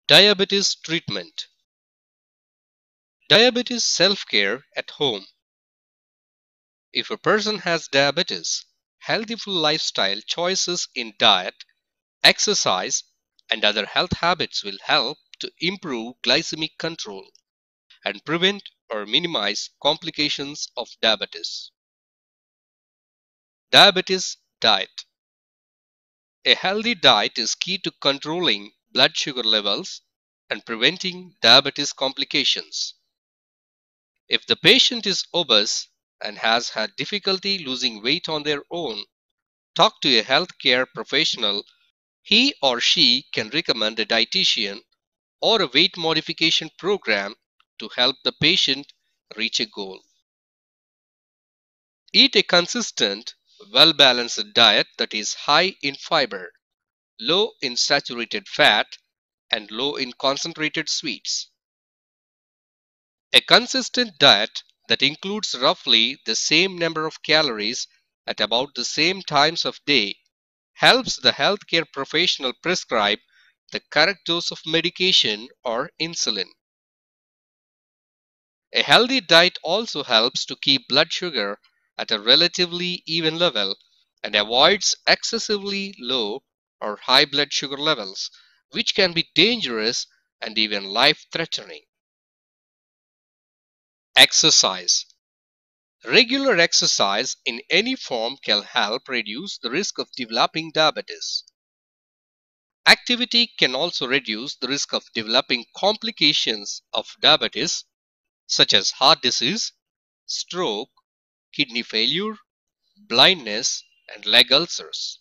Diabetes treatment. Diabetes self-care at home. If a person has diabetes, healthy full lifestyle choices in diet, exercise, and other health habits will help to improve glycemic control and prevent or minimize complications of diabetes. Diabetes diet. A healthy diet is key to controlling blood sugar levels and preventing diabetes complications. If the patient is obese and has had difficulty losing weight on their own, talk to a healthcare professional. He or she can recommend a dietitian or a weight modification program to help the patient reach a goal. Eat a consistent, well-balanced diet that is high in fiber, low in saturated fat, and low in concentrated sweets. A consistent diet that includes roughly the same number of calories at about the same times of day helps the healthcare professional prescribe the correct dose of medication or insulin. A healthy diet also helps to keep blood sugar at a relatively even level and avoids excessively low or high blood sugar levels, which can be dangerous and even life-threatening. Exercise. Regular exercise in any form can help reduce the risk of developing diabetes. Activity can also reduce the risk of developing complications of diabetes such as heart disease, stroke, kidney failure, blindness, and leg ulcers.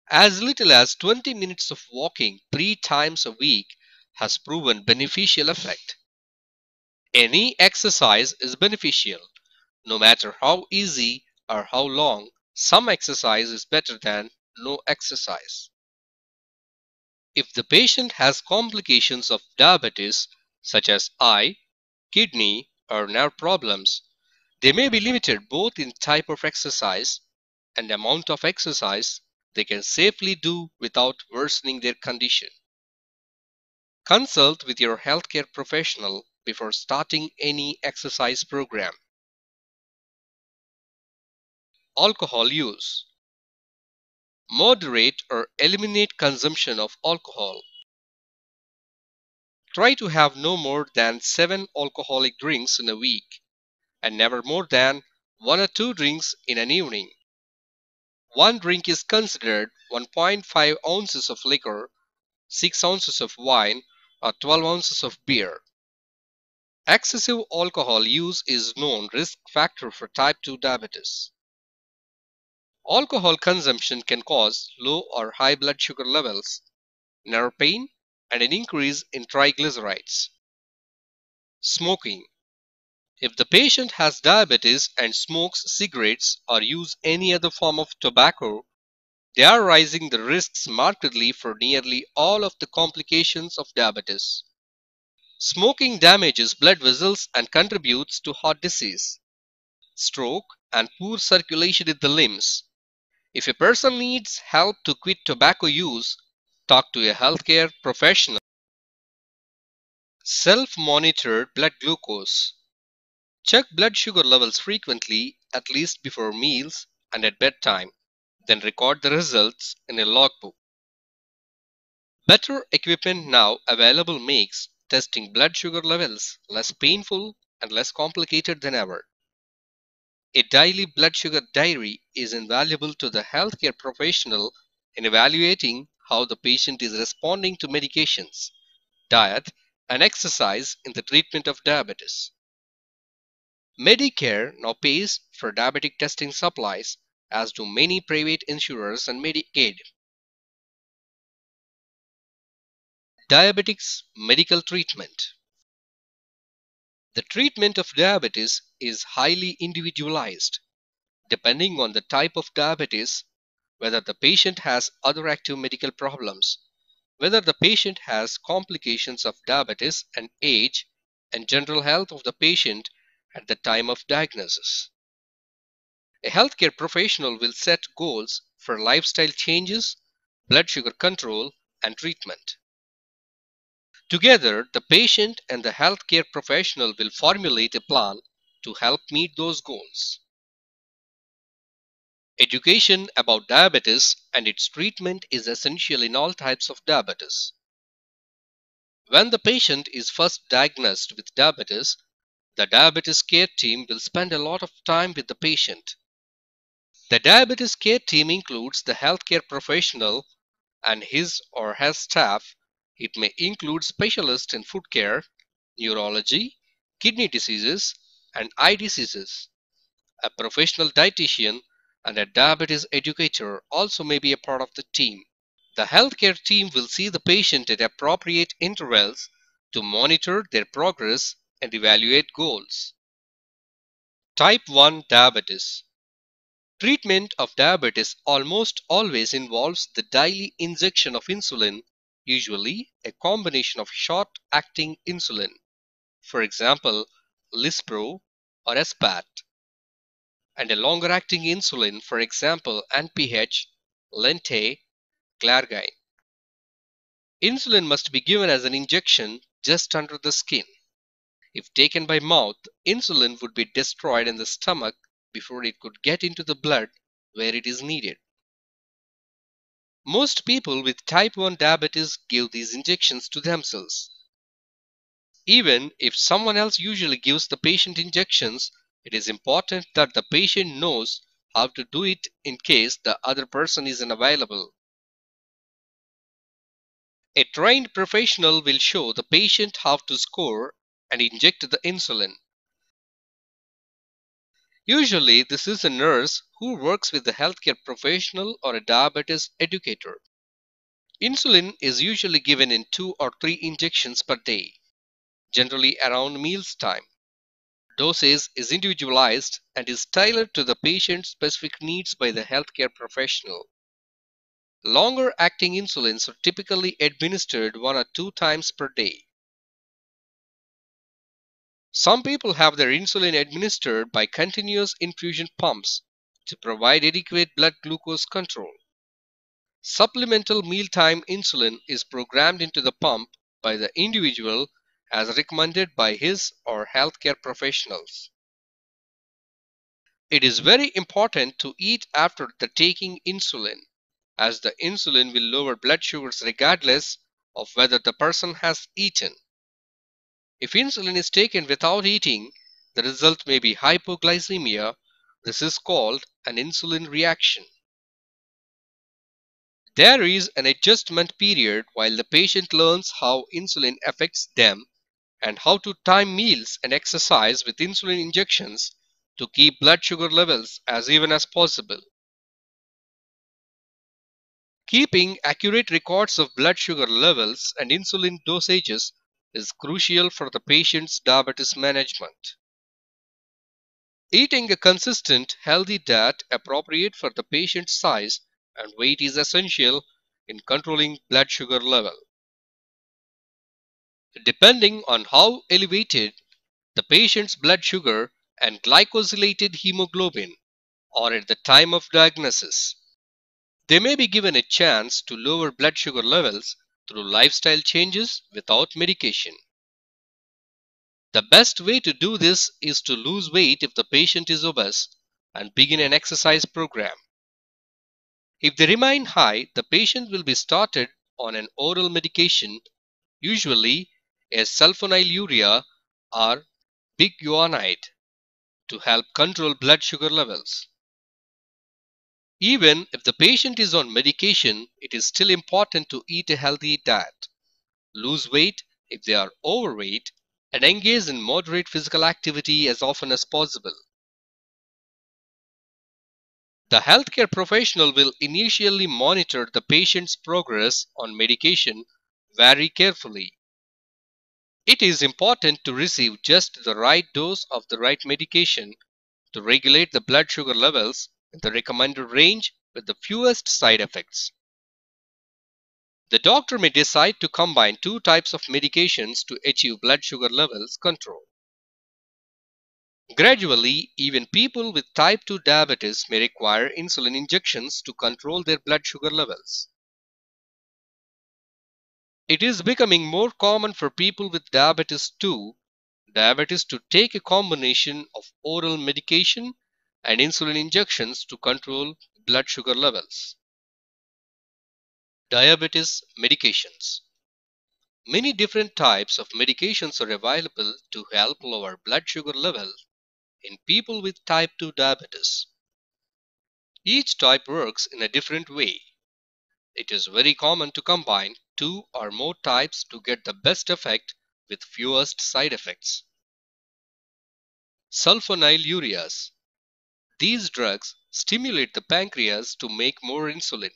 As little as 20 minutes of walking 3 times a week has proven beneficial effect. Any exercise is beneficial, no matter how easy or how long. Some exercise is better than no exercise. If the patient has complications of diabetes such as eye, kidney, or nerve problems, they may be limited both in type of exercise and amount of exercise they can safely do without worsening their condition. Consult with your healthcare professional before starting any exercise program. Alcohol use. Moderate or eliminate consumption of alcohol. Try to have no more than 7 alcoholic drinks in a week and never more than 1 or 2 drinks in an evening. One drink is considered 1.5 ounces of liquor, 6 ounces of wine, or 12 ounces of beer. Excessive alcohol use is known risk factor for type 2 diabetes. Alcohol consumption can cause low or high blood sugar levels, nerve pain, and an increase in triglycerides. Smoking. If the patient has diabetes and smokes cigarettes or use any other form of tobacco, they are raising the risks markedly for nearly all of the complications of diabetes. Smoking damages blood vessels and contributes to heart disease, stroke, and poor circulation in the limbs. If a person needs help to quit tobacco use, talk to a healthcare professional. Self-monitored blood glucose. Check blood sugar levels frequently, at least before meals and at bedtime. Then record the results in a logbook. Better equipment now available makes testing blood sugar levels less painful and less complicated than ever. A daily blood sugar diary is invaluable to the healthcare professional in evaluating how the patient is responding to medications, diet, and exercise in the treatment of diabetes. Medicare now pays for diabetic testing supplies, as do many private insurers and Medicaid. Diabetics medical treatment. The treatment of diabetes is highly individualized, depending on the type of diabetes, whether the patient has other active medical problems, whether the patient has complications of diabetes and age, and general health of the patient at the time of diagnosis. A healthcare professional will set goals for lifestyle changes, blood sugar control, and treatment. Together, the patient and the healthcare professional will formulate a plan to help meet those goals. Education about diabetes and its treatment is essential in all types of diabetes. When the patient is first diagnosed with diabetes, the diabetes care team will spend a lot of time with the patient. The diabetes care team includes the healthcare professional and his or her staff. It may include specialists in foot care, neurology, kidney diseases, and eye diseases. A professional dietitian and a diabetes educator also may be a part of the team. The healthcare team will see the patient at appropriate intervals to monitor their progress and evaluate goals. Type 1 diabetes. Treatment of diabetes almost always involves the daily injection of insulin, usually a combination of short-acting insulin, for example, Lispro or Spat, and a longer-acting insulin, for example, NPH, Lente, Glargine. Insulin must be given as an injection just under the skin. If taken by mouth, insulin would be destroyed in the stomach before it could get into the blood where it is needed. Most people with type 1 diabetes give these injections to themselves. Even if someone else usually gives the patient injections, it is important that the patient knows how to do it in case the other person isn't available. A trained professional will show the patient how to score and inject the insulin. Usually, this is a nurse who works with the healthcare professional or a diabetes educator. Insulin is usually given in 2 or 3 injections per day, generally around meals time. Dosage is individualized and is tailored to the patient's specific needs by the healthcare professional. Longer acting insulins are typically administered 1 or 2 times per day. Some people have their insulin administered by continuous infusion pumps to provide adequate blood glucose control. Supplemental mealtime insulin is programmed into the pump by the individual as recommended by his or healthcare professionals. It is very important to eat after the taking insulin, as the insulin will lower blood sugars regardless of whether the person has eaten. If insulin is taken without eating, the result may be hypoglycemia. This is called an insulin reaction. There is an adjustment period while the patient learns how insulin affects them and how to time meals and exercise with insulin injections to keep blood sugar levels as even as possible. Keeping accurate records of blood sugar levels and insulin dosages is crucial for the patient's diabetes management. Eating a consistent, healthy diet appropriate for the patient's size and weight is essential in controlling blood sugar level. Depending on how elevated the patient's blood sugar and glycosylated hemoglobin are at the time of diagnosis, they may be given a chance to lower blood sugar levels through lifestyle changes without medication. The best way to do this is to lose weight if the patient is obese and begin an exercise program. If they remain high, the patient will be started on an oral medication, usually a sulfonylurea or biguanide, to help control blood sugar levels. Even if the patient is on medication, it is still important to eat a healthy diet, lose weight if they are overweight, and engage in moderate physical activity as often as possible. The healthcare professional will initially monitor the patient's progress on medication very carefully. It is important to receive just the right dose of the right medication to regulate the blood sugar levels in the recommended range with the fewest side effects. The doctor may decide to combine 2 types of medications to achieve blood sugar levels control. Gradually, even people with type 2 diabetes may require insulin injections to control their blood sugar levels. It is becoming more common for people with diabetes to take a combination of oral medication and insulin injections to control blood sugar levels. Diabetes medications. Many different types of medications are available to help lower blood sugar level in people with type 2 diabetes. Each type works in a different way. It is very common to combine two or more types to get the best effect with fewest side effects. Sulfonylureas. These drugs stimulate the pancreas to make more insulin.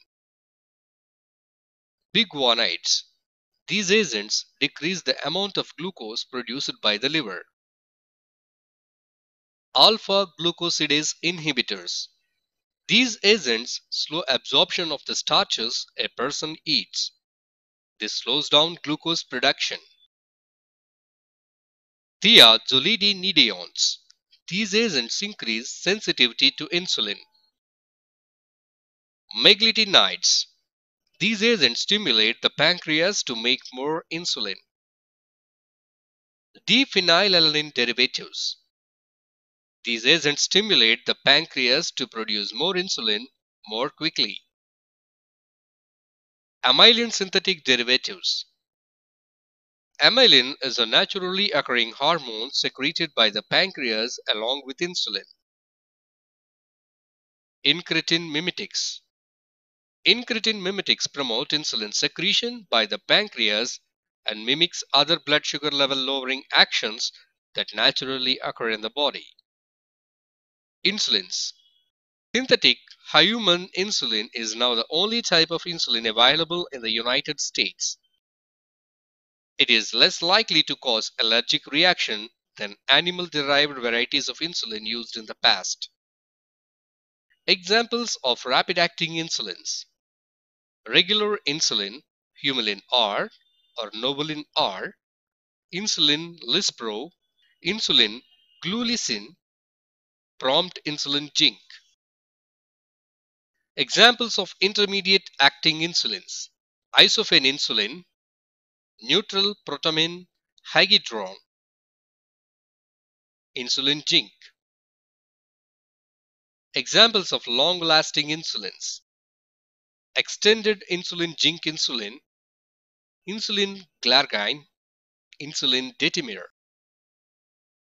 Biguanides. These agents decrease the amount of glucose produced by the liver. Alpha glucosidase inhibitors. These agents slow absorption of the starches a person eats. This slows down glucose production. Thiazolidinediones. These agents increase sensitivity to insulin. Meglitinides. These agents stimulate the pancreas to make more insulin. Diphenylalanine derivatives. These agents stimulate the pancreas to produce more insulin more quickly. Amylin synthetic derivatives. Amylin is a naturally occurring hormone secreted by the pancreas along with insulin. Incretin mimetics. Incretin mimetics promote insulin secretion by the pancreas and mimics other blood sugar level lowering actions that naturally occur in the body. Insulins. Synthetic human insulin is now the only type of insulin available in the United States. It is less likely to cause allergic reaction than animal-derived varieties of insulin used in the past. Examples of rapid-acting insulins. Regular insulin, Humulin R or Novolin R, insulin Lispro, insulin Glulicin, prompt insulin Zinc. Examples of intermediate-acting insulins. Isofen insulin, neutral protamine hagidron, insulin Zinc. Examples of long-lasting insulins. Extended insulin Zinc insulin, insulin glargine, insulin detimir.